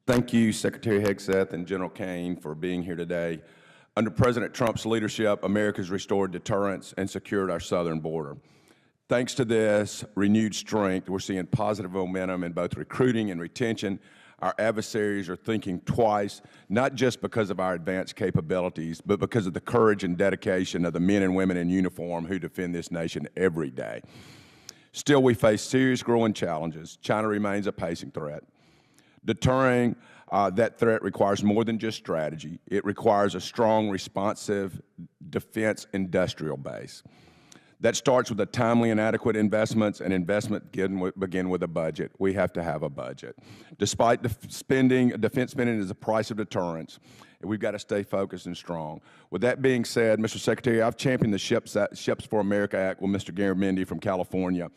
Thank you, Secretary Hegseth and General Caine, for being here today. Under President Trump's leadership, America's restored deterrence and secured our southern border. Thanks to this renewed strength, we're seeing positive momentum in both recruiting and retention. Our adversaries are thinking twice, not just because of our advanced capabilities, but because of the courage and dedication of the men and women in uniform who defend this nation every day. Still, we face serious growing challenges. China remains a pacing threat. Deterring that threat requires more than just strategy. It requires a strong, responsive defense industrial base. That starts with the timely and adequate investments, and investment begin with a budget. We have to have a budget. Despite defense spending is the price of deterrence, we've got to stay focused and strong. With that being said, Mr. Secretary, I've championed the Ships for America Act with Mr. Garamendi from California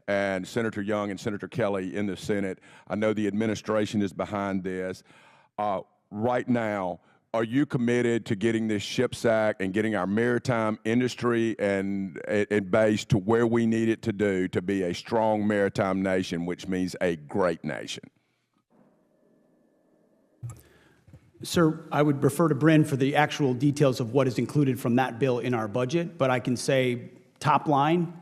and Senator Young and Senator Kelly in the Senate. I know the administration is behind this. Right now, are you committed to getting this SHIPS Act and getting our maritime industry and base to where we need it to be a strong maritime nation, which means a great nation? Sir, I would refer to Bryn for the actual details of what is included from that bill in our budget, but I can say top line,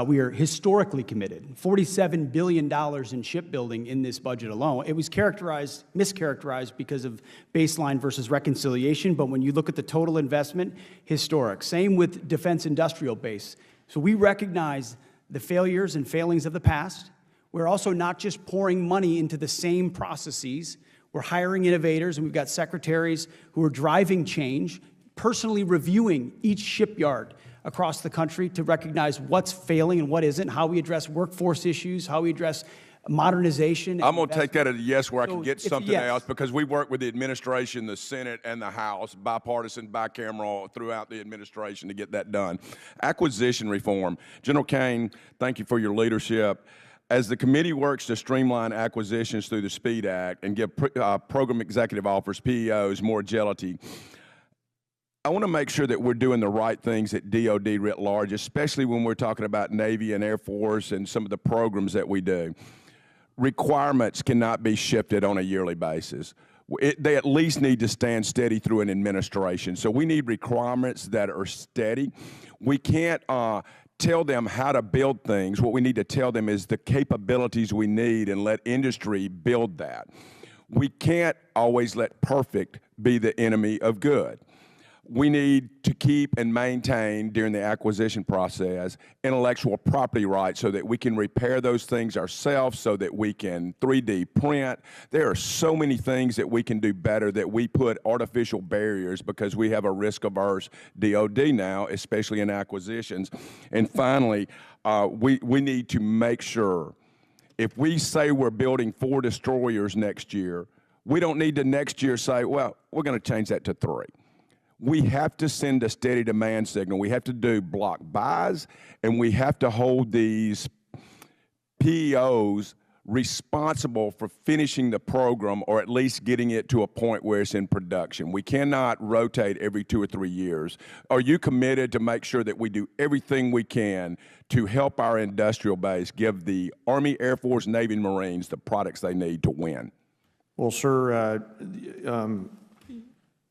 we are historically committed. $47 billion in shipbuilding in this budget alone. It was mischaracterized because of baseline versus reconciliation, but when you look at the total investment, historic. Same with defense industrial base. So we recognize the failures and failings of the past. We're also not just pouring money into the same processes. We're hiring innovators, and we've got secretaries who are driving change, personally reviewing each shipyard across the country to recognize what's failing and what isn't, how we address workforce issues, how we address modernization. I'm going to take that as a yes where I can get something else, because we work with the administration, the Senate, and the House, bipartisan, bicameral, throughout the administration to get that done. Acquisition reform. General Caine, thank you for your leadership. As the committee works to streamline acquisitions through the SPEED Act and give program executive officers, PEOs, more agility, I want to make sure that we're doing the right things at DOD writ large, especially when we're talking about Navy and Air Force and some of the programs that we do. Requirements cannot be shifted on a yearly basis. They at least need to stand steady through an administration. So we need requirements that are steady. We can't tell them how to build things. What we need to tell them is the capabilities we need and let industry build that. We can't always let perfect be the enemy of good. We need to keep and maintain during the acquisition process intellectual property rights so that we can repair those things ourselves, so that we can 3D print. There are so many things that we can do better that we put artificial barriers because we have a risk-averse DOD now, especially in acquisitions. And finally, we need to make sure, if we say we're building 4 destroyers next year, we don't need to next year say, well, we're going to change that to 3. We have to send a steady demand signal. We have to do block buys, and we have to hold these PEOs responsible for finishing the program, or at least getting it to a point where it's in production. We cannot rotate every 2 or 3 years. Are you committed to make sure that we do everything we can to help our industrial base, give the Army, Air Force, Navy, and Marines the products they need to win? Well, sir,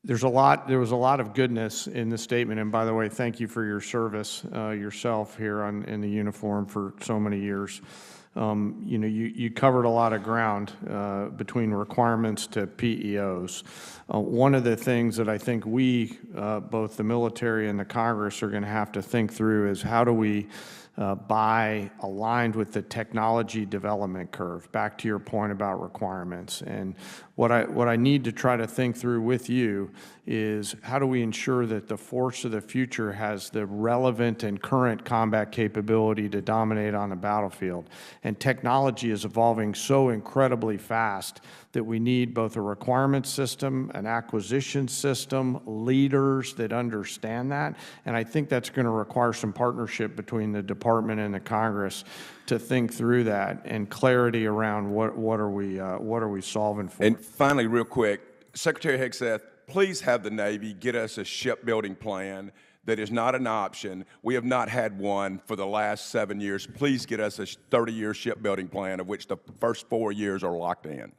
there was a lot of goodness in this statement, and by the way, thank you for your service yourself here in the uniform for so many years. You know, you covered a lot of ground between requirements to PEOs. One of the things that I think we, both the military and the Congress, are going to have to think through is how do we buy aligned with the technology development curve, back to your point about requirements. And what I need to try to think through with you is how do we ensure that the force of the future has the relevant and current combat capability to dominate on the battlefield. And technology is evolving so incredibly fast that we need both a requirement system, an acquisition system, leaders that understand that. And I think that's going to require some partnership between the department and the Congress to think through that, and clarity around what are we solving for. And finally, real quick, Secretary Hegseth, please have the Navy get us a shipbuilding plan that is not an option. We have not had one for the last 7 years. Please get us a 30-year shipbuilding plan, of which the first 4 years are locked in.